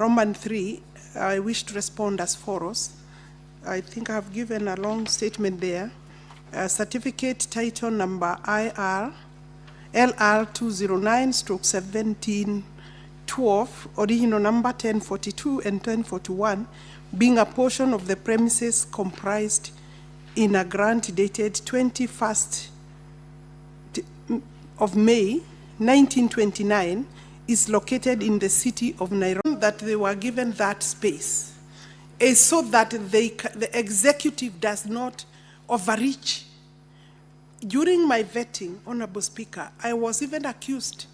Roman 3, I wish to respond as follows. I think I have given a long statement there. Certificate title number IR LR 209/1712, original number 1042 and 1041, being a portion of the premises comprised in a grant dated 21st of May 1929, is located in the city of Nairobi. That they were given that space is so that the executive does not overreach. During my vetting, Honorable Speaker, I was even accused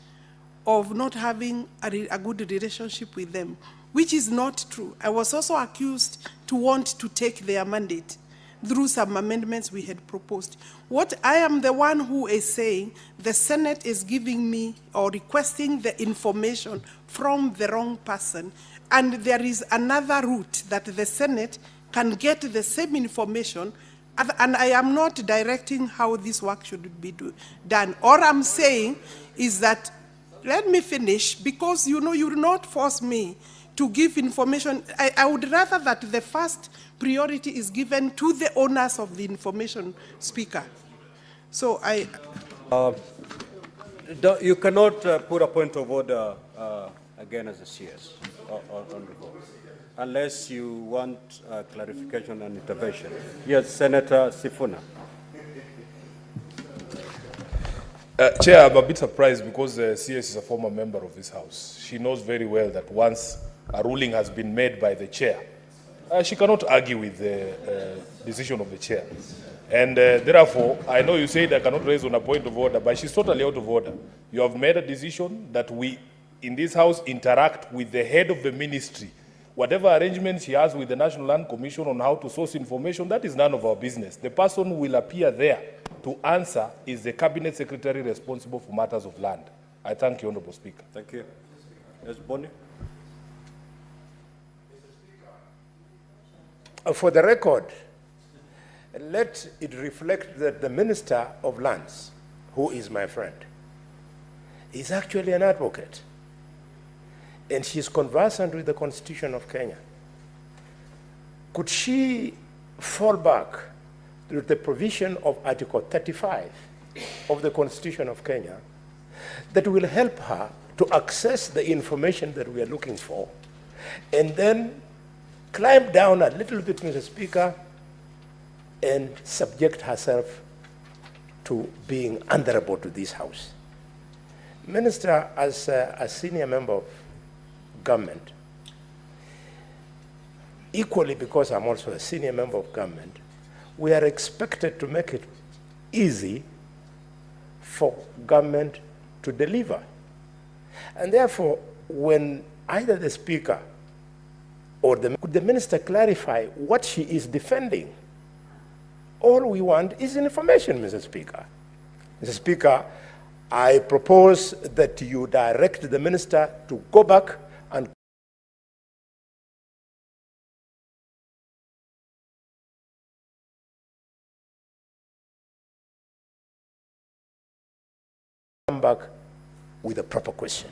of not having a good relationship with them, which is not true. I was also accused to want to take their mandate through some amendments we had proposed. What I am the one who is saying the Senate is giving me or requesting the information from the wrong person, and there is another route that the Senate can get the same information, and I am not directing how this work should be done. All I'm saying is that, let me finish, because you know you will not force me to give information. I would rather that the first priority is given to the owners of the information, Speaker. So you cannot put a point of order again as a CS on the vote, unless you want clarification and intervention. Yes, Senator Sifuna. Chair, I'm a bit surprised because CS is a former member of this House. She knows very well that once a ruling has been made by the chair, she cannot argue with the decision of the chair. And therefore, I know you said I cannot raise on a point of order, but she's totally out of order. You have made a decision that we, in this House, interact with the head of the ministry. Whatever arrangements she has with the National Land Commission on how to source information, that is none of our business. The person who will appear there to answer is the Cabinet Secretary responsible for matters of land. I thank you, Honourable Speaker. Thank you. Yes, Bony. For the record, let it reflect that the Minister of Lands, who is my friend, is actually an advocate. And she's conversant with the Constitution of Kenya. Could she fall back to the provision of Article 35 of the Constitution of Kenya that will help her to access the information that we are looking for, and then climb down a little bit, Mr. Speaker, and subject herself to being answerable to this House? Minister, as a senior member of government, equally because I'm also a senior member of government, we are expected to make it easy for government to deliver. And therefore, when either the Speaker or could the Minister clarify what she is defending? All we want is information, Mr. Speaker. Mr. Speaker, I propose that you direct the Minister to go back and come back with a proper question,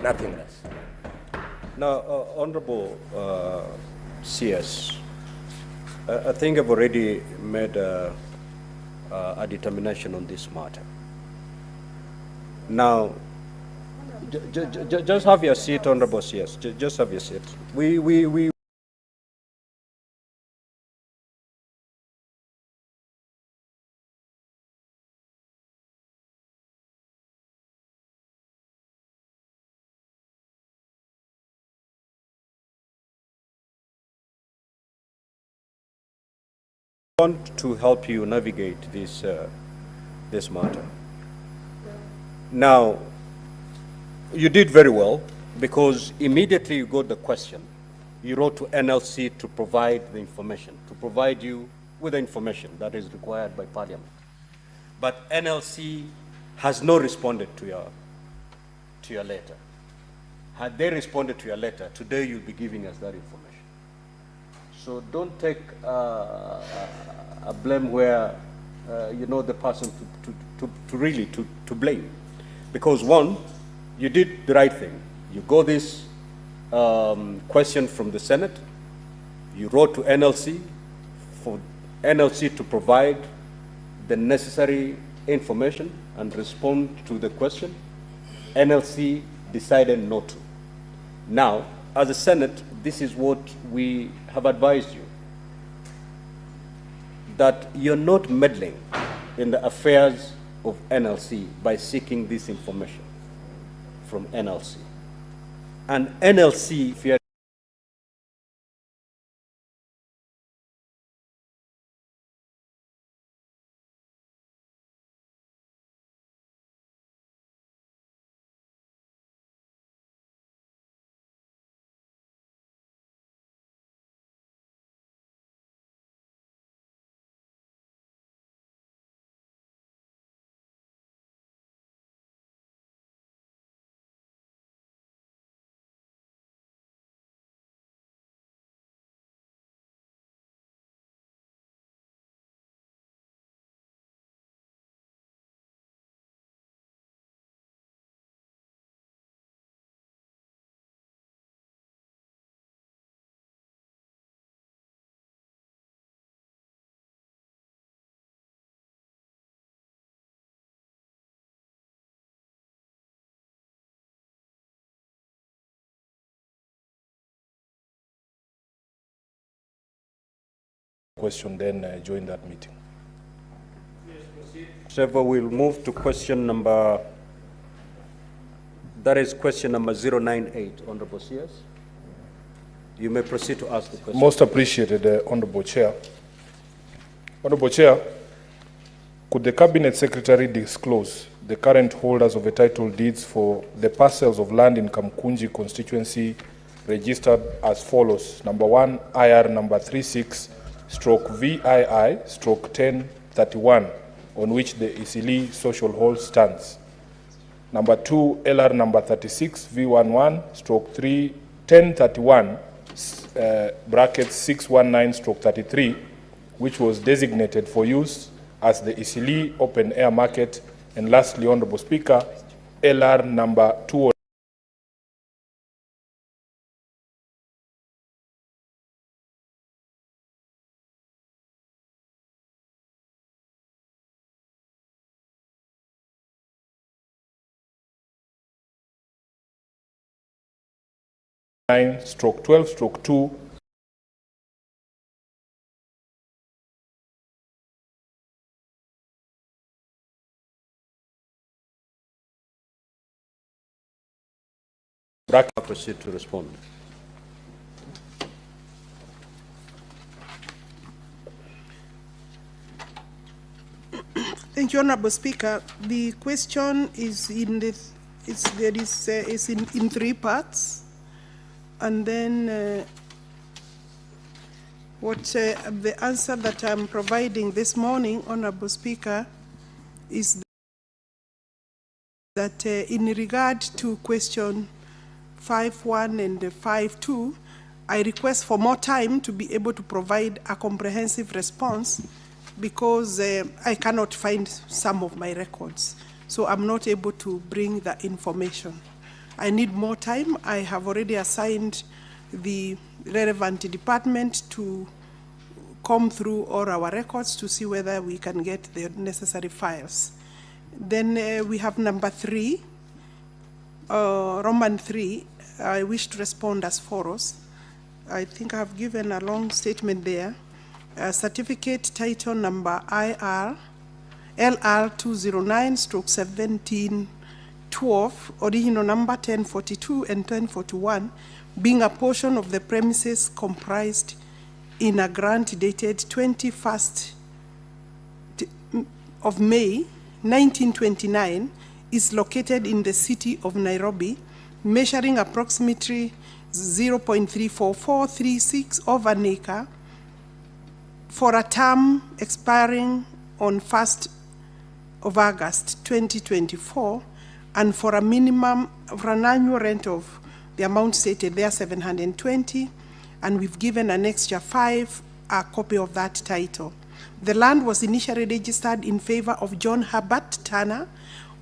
nothing less. Now, Honorable CS, I think I've already made a determination on this matter. Now, just have your seat, Honorable CS. Just have your seat. We want to help you navigate this matter. Now, you did very well, because immediately you got the question, you wrote to NLC to provide the information, to provide you with the information that is required by Parliament. But NLC has not responded to your letter. Had they responded to your letter, today you'll be giving us that information. So don't take a blame where you know the person to really blame. Because one, you did the right thing. You got this question from the Senate. You wrote to NLC for NLC to provide the necessary information and respond to the question. NLC decided not to. Now, as a Senate, this is what we have advised you, that you're not meddling in the affairs of NLC by seeking this information from NLC. And NLC, if you're question, then join that meeting. Trevor, we'll move to question number, that is question number 098, Honorable CS. You may proceed to ask the question. Most appreciated, Honorable Chair. Honorable Chair, could the Cabinet Secretary disclose the current holders of the title deeds for the parcels of land in Kamkunji constituency registered as follows? Number 1, IR number 36/VII/1031, on which the Isili social hall stands. Number 2, LR number 36/V11/1031, brackets 619/33, which was designated for use as the Isili open air market. And lastly, Honorable Speaker, LR number 209 9/12/2. Proceed to respond. Thank you, Honorable Speaker. The question is in three parts, and then the answer that I'm providing this morning, Honorable Speaker, is that in regard to question 5.1 and 5.2, I request for more time to be able to provide a comprehensive response, because I cannot find some of my records, so I'm not able to bring the information. I need more time. I have already assigned the relevant department to comb through all our records to see whether we can get the necessary files. Then we have number 3, Roman 3. I wish to respond as follows. I think I have given a long statement there. Certificate title number LR 209/1712, original number 1042 and 1041, being a portion of the premises comprised in a grant dated 21st of May 1929, is located in the city of Nairobi, measuring approximately 0.34436 of an acre, for a term expiring on 1st of August 2024, and for an annual rent of the amount stated there, 720, and we've given an extra 5 a copy of that title. The land was initially registered in favor of John Herbert Turner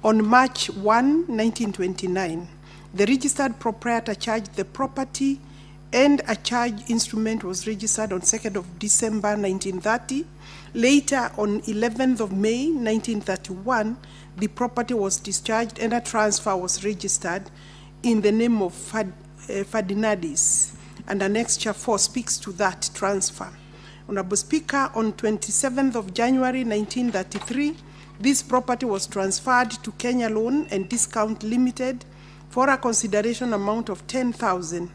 on March 1, 1929. The registered proprietor charged the property, and a charge instrument was registered on 2nd of December 1930. Later, on 11th of May 1931, the property was discharged and a transfer was registered in the name of Ferdinandis, and Annexure 4 speaks to that transfer. Honorable Speaker, on 27th of January 1933, this property was transferred to Kenya Loan and Discount Limited for a consideration amount of 10,000,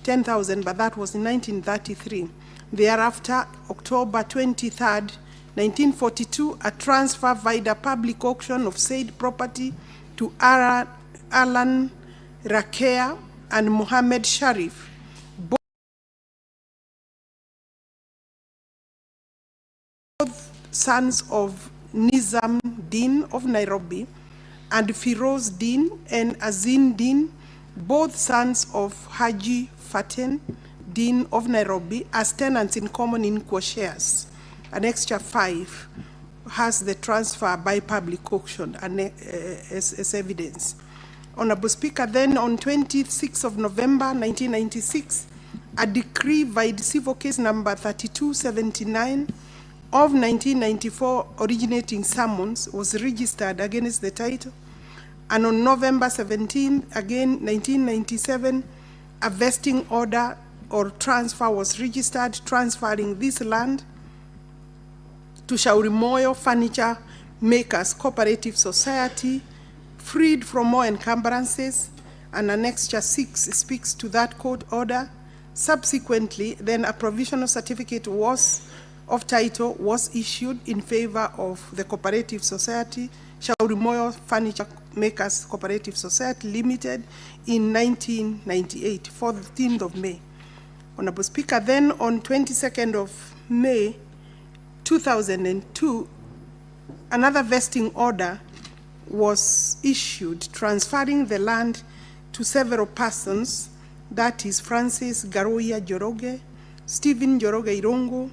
but that was in 1933. Thereafter, October 23rd, 1942, a transfer via the public auction of said property to Alan Rakea and Mohammed Sharif, both sons of Nizam Din of Nairobi, and Firoz Din and Azin Din, both sons of Haji Faten Din of Nairobi, as tenants in common in equal shares. Annexure 5 has the transfer by public auction and as evidence. Honorable Speaker, then on 26th of November 1996, a decree by civil case number 3279 of 1994 originating summons was registered against the title, and on November 17, again 1997, a vesting order or transfer was registered transferring this land to Shauri Moyo Furniture Makers Cooperative Society, freed from all encumbrances, and Annexure 6 speaks to that court order. Subsequently, then a provisional certificate of title was issued in favor of the Cooperative Society, Shauri Moyo Furniture Makers Cooperative Society Limited, in 1998, 14th of May. Honorable Speaker, then on 22nd of May 2002, another vesting order was issued transferring the land to several persons, that is Francis Garoya Joroge, Stephen Joroge Irongo,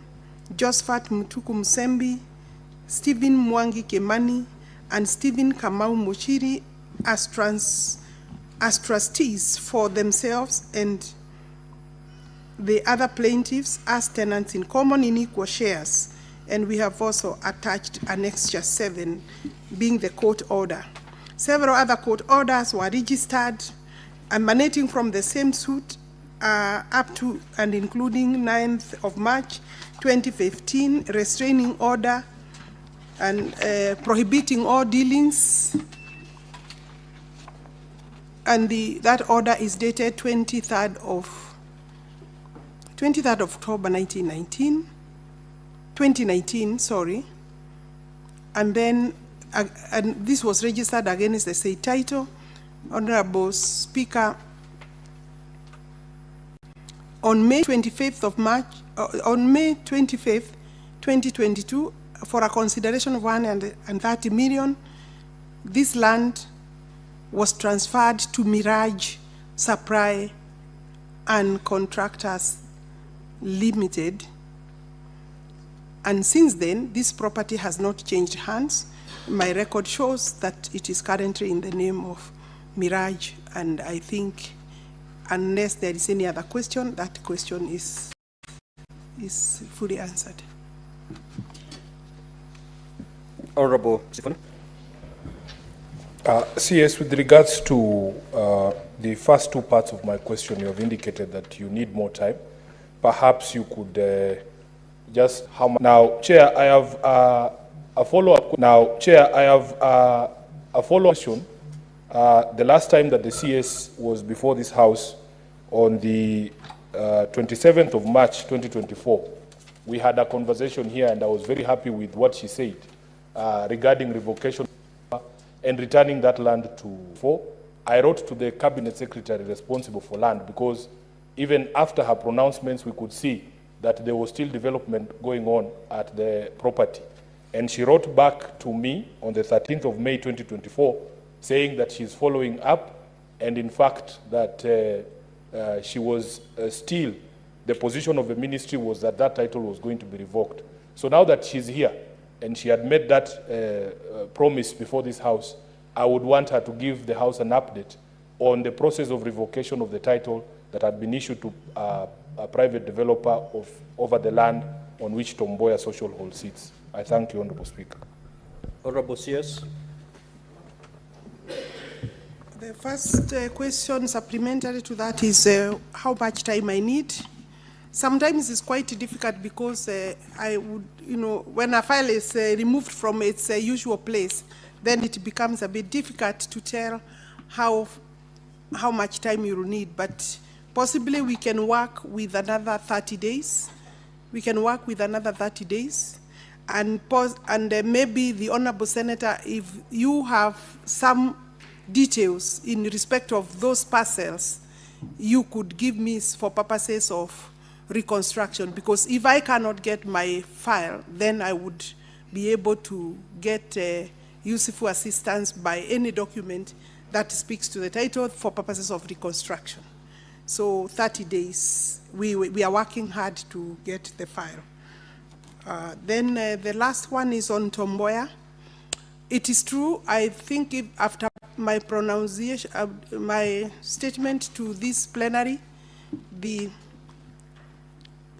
Josephat Mutuku Musembi, Stephen Mwangi Kemani, and Stephen Kamau Mochiri as trustees for themselves and the other plaintiffs as tenants in common in equal shares. And we have also attached Annexure 7, being the court order. Several other court orders were registered, emanating from the same suit up to and including 9th of March 2015, restraining order and prohibiting all dealings. And that order is dated 23rd of October 2019, sorry. And then, and this was registered against the said title. Honorable Speaker, on May 25th of March, on May 25th, 2022, for a consideration of 130 million, this land was transferred to Mirage Supply and Contractors Limited. And since then, this property has not changed hands. My record shows that it is currently in the name of Mirage, and I think unless there is any other question, that question is fully answered. Honorable Sifuna. CS, with regards to the first two parts of my question, you have indicated that you need more time. Perhaps you could just how much. Now, Chair, I have a follow-up. Now, Chair, I have a follow-up question. The last time that the CS was before this House on the 27th of March 2024, we had a conversation here, and I was very happy with what she said regarding revocation and returning that land to. I wrote to the Cabinet Secretary responsible for land, because even after her pronouncements, we could see that there was still development going on at the property. And she wrote back to me on the 13th of May 2024, saying that she's following up, and in fact that she was still, the position of the ministry was that that title was going to be revoked. So now that she's here, and she had made that promise before this House, I would want her to give the House an update on the process of revocation of the title that had been issued to a private developer over the land on which Tomboya Social Hall sits. I thank you, Honorable Speaker. Honorable CS. The first question supplementary to that is how much time I need. Sometimes it's quite difficult because I would, when a file is removed from its usual place, then it becomes a bit difficult to tell how much time you will need. But possibly we can work with another 30 days. We can work with another 30 days. And maybe the Honorable Senator, if you have some details in respect of those parcels, you could give me for purposes of reconstruction, because if I cannot get my file, then I would be able to get useful assistance by any document that speaks to the title for purposes of reconstruction. So 30 days, we are working hard to get the file. Then the last one is on Tomboya. It is true, I think after my pronunciation, my statement to this plenary,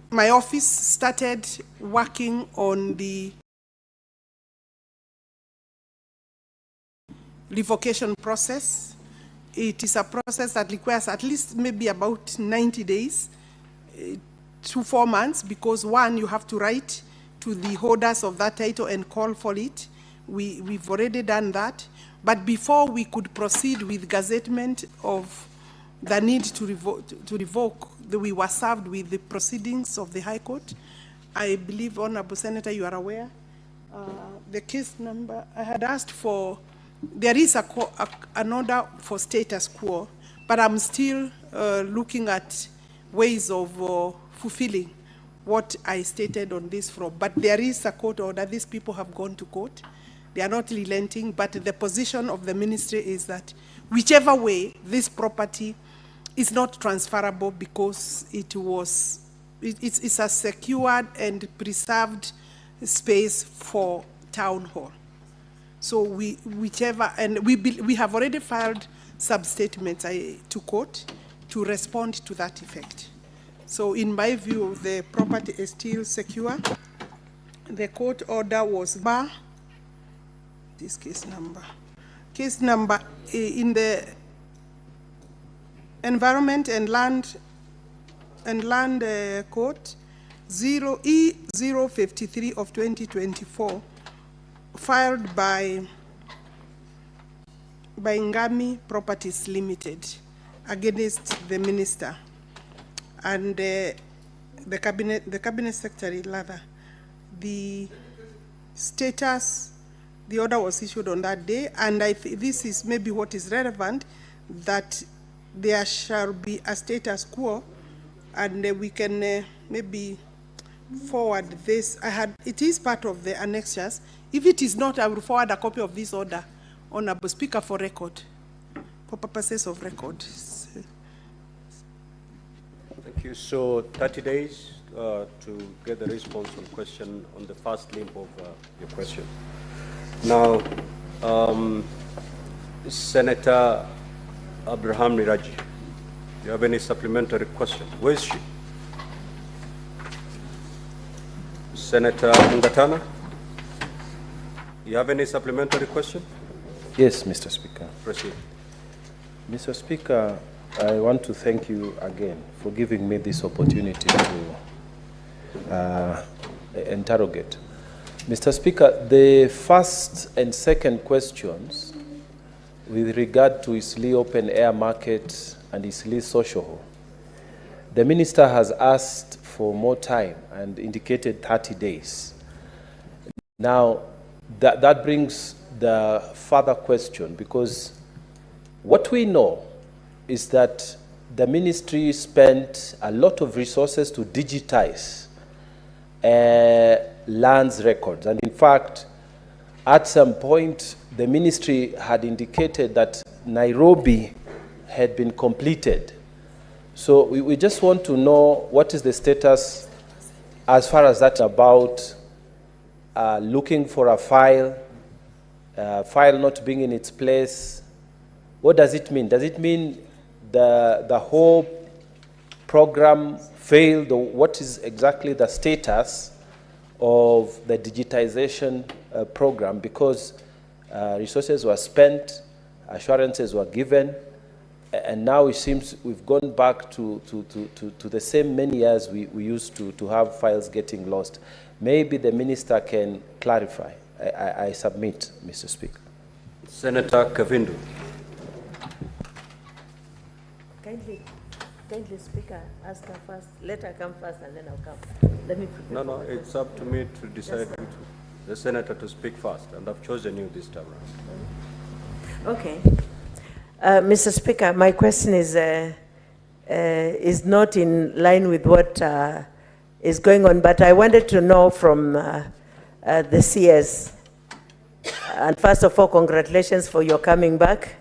my office started working on the revocation process. It is a process that requires at least maybe about 90 days to 4 months, because one, you have to write to the holders of that title and call for it. We've already done that. But before we could proceed with gazettement of the need to revoke, we were served with the proceedings of the High Court. I believe, Honorable Senator, you are aware. The case number, I had asked for, there is an order for status quo, but I'm still looking at ways of fulfilling what I stated on this floor. But there is a court order. These people have gone to court. They are not relenting, but the position of the ministry is that whichever way, this property is not transferable, because it's a secured and preserved space for town hall. So whichever, and we have already filed sub-statements to court to respond to that effect. So in my view, the property is still secure. The court order was this case number in the Environment and Land Court 0E053 of 2024, filed by Ngami Properties Limited against the minister and the cabinet secretary. Rather, the status. The order was issued on that day, and this is maybe what is relevant, that there shall be a status quo, and we can maybe forward this. It is part of the annexures. If it is not, I will forward a copy of this order, Honorable Speaker, for record, for purposes of record. Thank you. So 30 days to get the response on question on the first limb of your question. Now, Senator Abraham Miraji, do you have any supplementary question? Where is she? Senator Mungatana, you have any supplementary question? Yes, Mr. Speaker. Proceed. Mr. Speaker, I want to thank you again for giving me this opportunity to interrogate. Mr. Speaker, the first and second questions with regard to Isli open air market and Isli social hall, the minister has asked for more time and indicated 30 days. Now, that brings the further question, because what we know is that the ministry spent a lot of resources to digitize lands records. And in fact, at some point, the ministry had indicated that Nairobi had been completed. So we just want to know what is the status as far as that about looking for a file not being in its place, What does it mean? Does it mean the whole program failed, or what is exactly the status of the digitization program? Because resources were spent, assurances were given, and now it seems we've gone back to the same many years we used to have files getting lost. Maybe the minister can clarify. I submit, Mr. Speaker. Senator Kavindu. Kindly, Speaker, ask her first. Let her come first, and then I'll come. Let me prepare. No, it's up to me to decide who the senator to speak first, and I've chosen you this time around. Okay. Mr. Speaker, my question is not in line with what is going on, but I wanted to know from the CS. And first of all, congratulations for your coming back.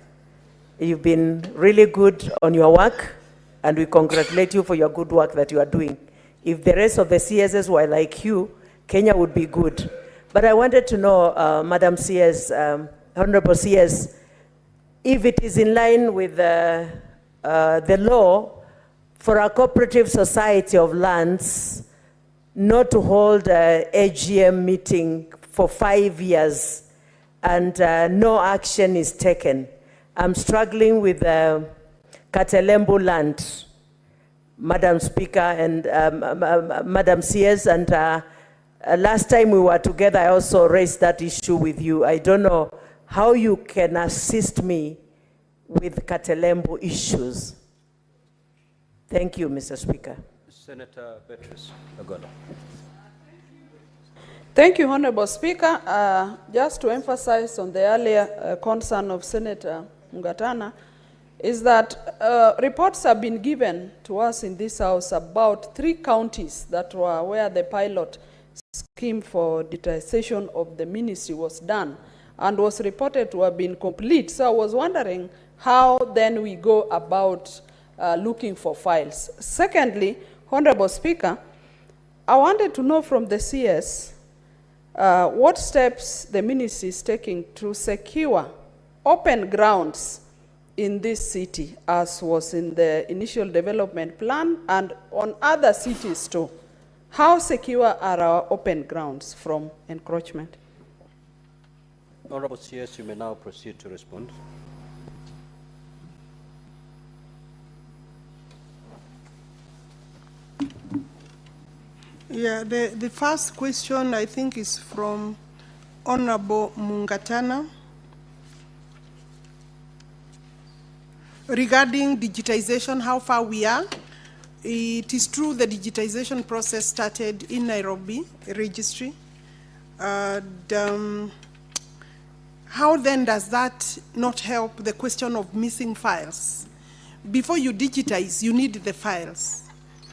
You've been really good on your work, and we congratulate you for your good work that you are doing. If the rest of the CSs were like you, Kenya would be good. But I wanted to know, Madam CS, Honorable CS, if it is in line with the law for a cooperative society of lands not to hold a AGM meeting for 5 years and no action is taken. I'm struggling with Katelembu land, Madam Speaker and Madam CS, and last time we were together, I also raised that issue with you. I don't know how you can assist me with Katelembu issues. Thank you, Mr. Speaker. Senator Beatrice Agola. Thank you, Honorable Speaker. Just to emphasize on the earlier concern of Senator Mungatana, is that reports have been given to us in this House about 3 counties that were where the pilot scheme for digitization of the ministry was done and was reported to have been complete. So I was wondering how then we go about looking for files. Secondly, Honorable Speaker, I wanted to know from the CS what steps the ministry is taking to secure open grounds in this city, as was in the initial development plan and on other cities too. How secure are our open grounds from encroachment? Honorable CS, you may now proceed to respond. Yeah, the first question I think is from Honorable Mungatana regarding digitization, how far we are. It is true the digitization process started in Nairobi registry. And, how then does that not help the question of missing files? Before you digitize, you need the files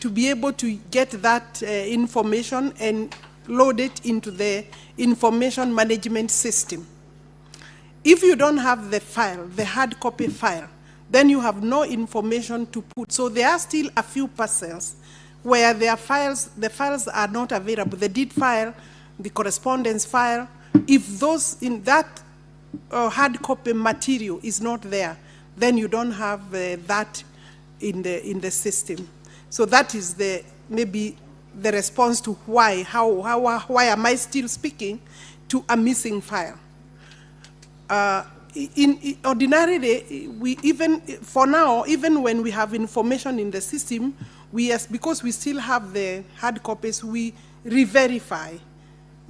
to be able to get that information and load it into the information management system. If you don't have the file, the hard copy file, then you have no information to put. So there are still a few parcels where the files are not available. The deed file, the correspondence file, if those in that hard copy material is not there, then you don't have that in the system. So that is maybe the response to why am I still speaking to a missing file. Ordinarily, for now, even when we have information in the system, because we still have the hard copies, we re-verify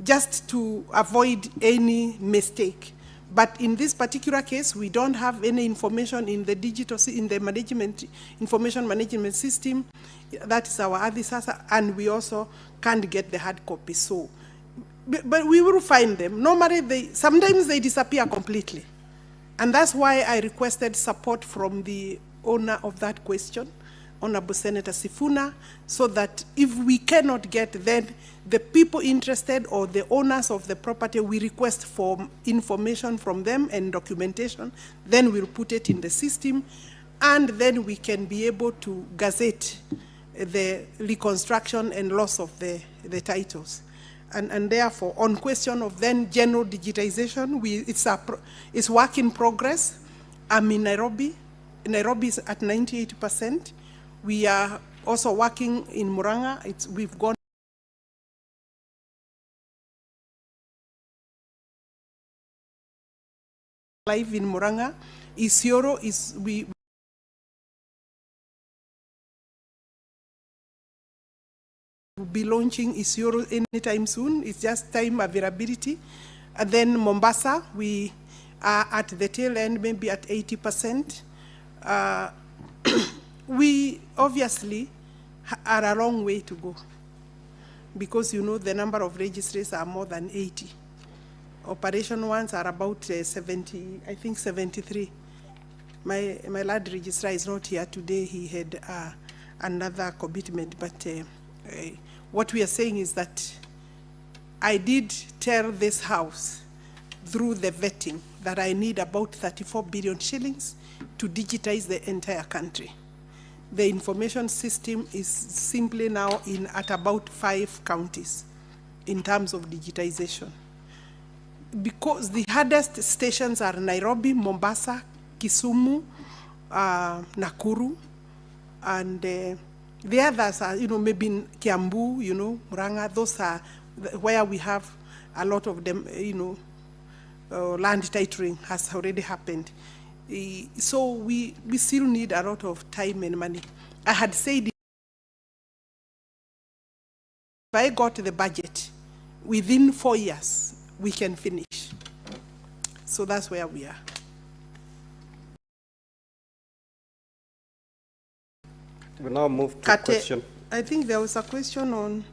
just to avoid any mistake. But in this particular case, we don't have any information in the information management system. That is our Adisasa, and we also can't get the hard copy. So, but we will find them. Normally, sometimes they disappear completely. And that's why I requested support from the owner of that question, Honorable Senator Sifuna, so that if we cannot get, then the people interested or the owners of the property, we request for information from them and documentation, then we'll put it in the system, and then we can be able to gazette the reconstruction and loss of the titles. And therefore, on question of then general digitization, it's work in progress. I'm in Nairobi. Nairobi is at 98%. We are also working in Murang'a. We've gone live in Murang'a. Isiolo is, we will be launching Isiolo anytime soon. It's just time availability. And then Mombasa, we are at the tail end, maybe at 80%. We obviously are a long way to go because you know the number of registries are more than 80. Operation ones are about 70, I think 73. My lad registrar is not here today. He had another commitment, but what we are saying is that I did tell this house through the vetting that I need about 34 billion shillings to digitize the entire country. The information system is simply now at about 5 counties in terms of digitization. Because the hardest stations are Nairobi, Mombasa, Kisumu, Nakuru, and the others are, maybe in Kiambu, Murang'a. Those are where we have a lot of them, land titling has already happened. So we still need a lot of time and money. I had said if I got the budget, within 4 years, we can finish. So that's where we are. We now move to question. I think there was a question on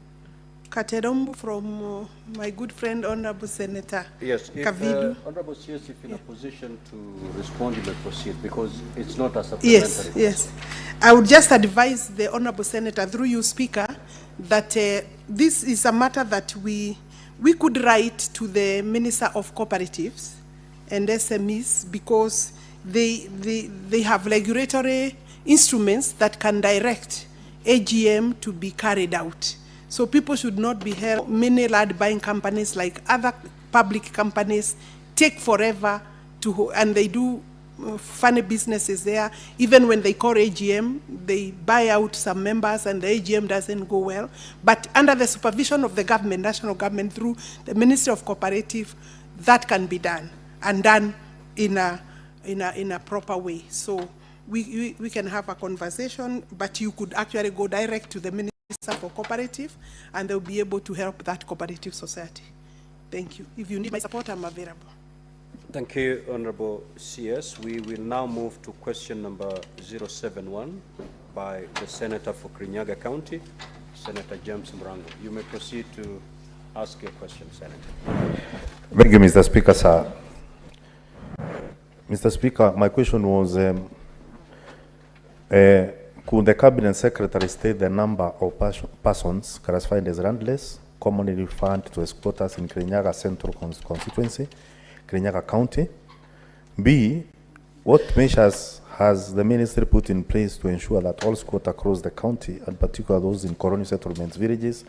Katerombo from my good friend, Honorable Senator Kavidu. Honorable CS, if in a position to respond, you may proceed, because it's not a supplementary. Yes. I would just advise the Honorable Senator, through you, Speaker, that this is a matter that we could write to the Minister of Cooperatives and SMEs, because they have regulatory instruments that can direct AGM to be carried out. So people should not be held. Many land buying companies, like other public companies, take forever to, and they do funny businesses there. Even when they call AGM, they buy out some members and the AGM doesn't go well. But under the supervision of the government, national government, through the Ministry of Cooperative, that can be done, and done in a proper way. So we can have a conversation, but you could actually go direct to the Minister for Cooperative, and they'll be able to help that cooperative society. Thank you. If you need my support, I'm available. Thank you, Honorable CS. We will now move to question number 071 by the Senator for Kirinyaga County, Senator James Mrango. You may proceed to ask your question, Senator. Thank you, Mr. Speaker, sir. Mr. Speaker, my question was, could the Cabinet Secretary state the number of persons classified as landless, commonly referred to as squatters in Kirinyaga Central Constituency, Kirinyaga County? B, what measures has the Ministry put in place to ensure that all squatters across the county, and particularly those in colonial settlements villages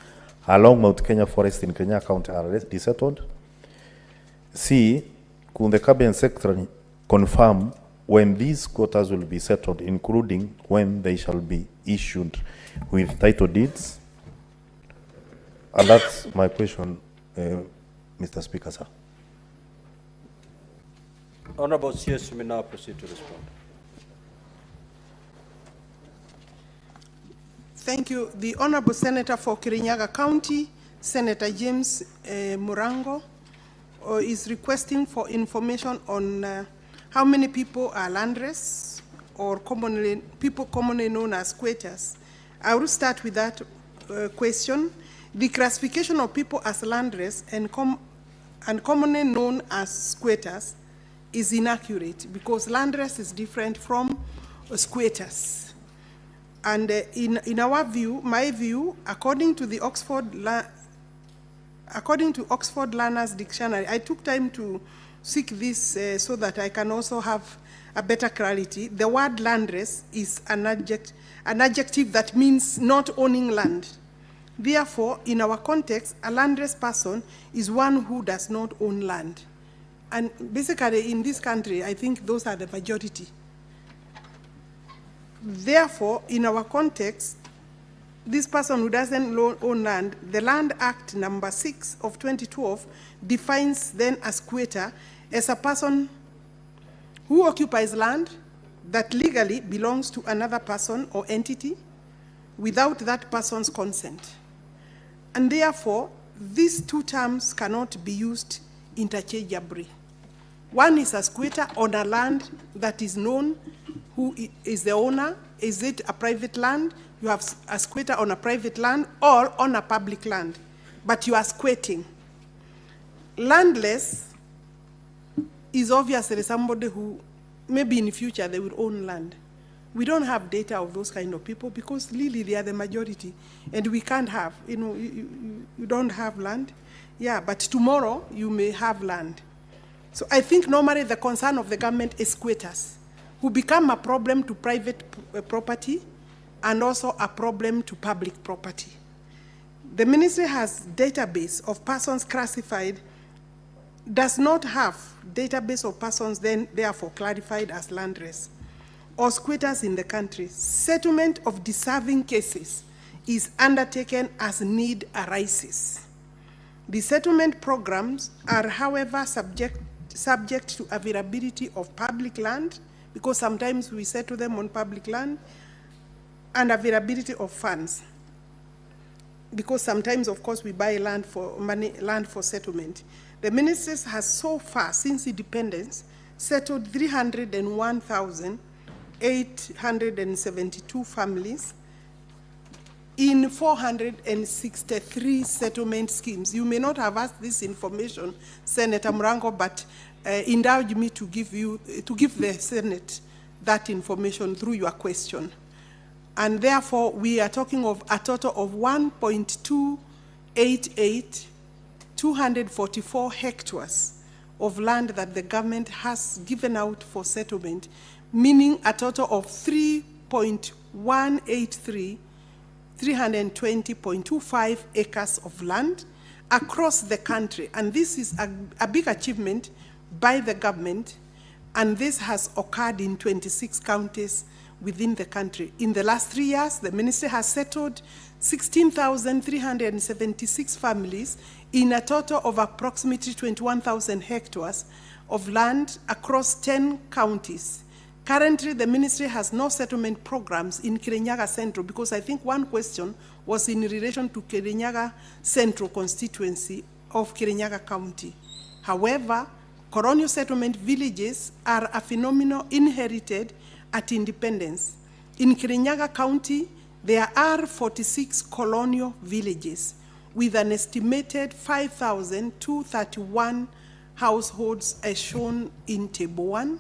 along Mount Kenya Forest in Kirinyaga County, are desettled? C, could the Cabinet Secretary confirm when these quotas will be settled, including when they shall be issued with title deeds? And that's my question, Mr. Speaker, sir. Honorable CS, you may now proceed to respond. Thank you. The Honorable Senator for Kirinyaga County, Senator James Murango, is requesting for information on how many people are landless, or people commonly known as squatters. I will start with that question. The classification of people as landless and commonly known as squatters is inaccurate, because landless is different from squatters. And in our view, my view, according to Oxford Learner's Dictionary, I took time to seek this so that I can also have a better clarity. The word landless is an adjective that means not owning land. Therefore, in our context, a landless person is one who does not own land. And basically in this country, I think those are the majority. Therefore, in our context, this person who doesn't own land, the Land Act number 6 of 2012 defines then as quitter as a person who occupies land that legally belongs to another person or entity without that person's consent. And therefore, these two terms cannot be used interchangeably. One is as quitter on a land that is known who is the owner. Is it a private land? You have a quitter on a private land or on a public land, but you are squatting. Landless is obviously somebody who maybe in the future they will own land. We don't have data of those kind of people because really they are the majority, and we can't have, you don't have land. Yeah, but tomorrow you may have land. So I think normally the concern of the government is quitters, who become a problem to private property and also a problem to public property. The ministry has database of persons classified, does not have database of persons then therefore clarified as landless or squatters in the country. Settlement of deserving cases is undertaken as need arises. The settlement programs are, however, subject to availability of public land, because sometimes we settle them on public land, and availability of funds, because sometimes, of course, we buy land for money, land for settlement. The ministry has so far, since independence, settled 301,872 families in 463 settlement schemes. You may not have asked this information, Senator Murango, but indulge me to give the Senate that information through your question. And therefore, we are talking of a total of 1.288,244 hectares of land that the government has given out for settlement, meaning a total of 320.25 acres of land across the country. And this is a big achievement by the government, and this has occurred in 26 counties within the country. In the last 3 years, the ministry has settled 16,376 families in a total of approximately 21,000 hectares of land across 10 counties. Currently, the ministry has no settlement programs in Kirinyaga Central, because I think one question was in relation to Kirinyaga Central constituency of Kirinyaga County. However, colonial settlement villages are a phenomenon inherited at independence. In Kirinyaga County, there are 46 colonial villages with an estimated 5,231 households as shown in Table 1.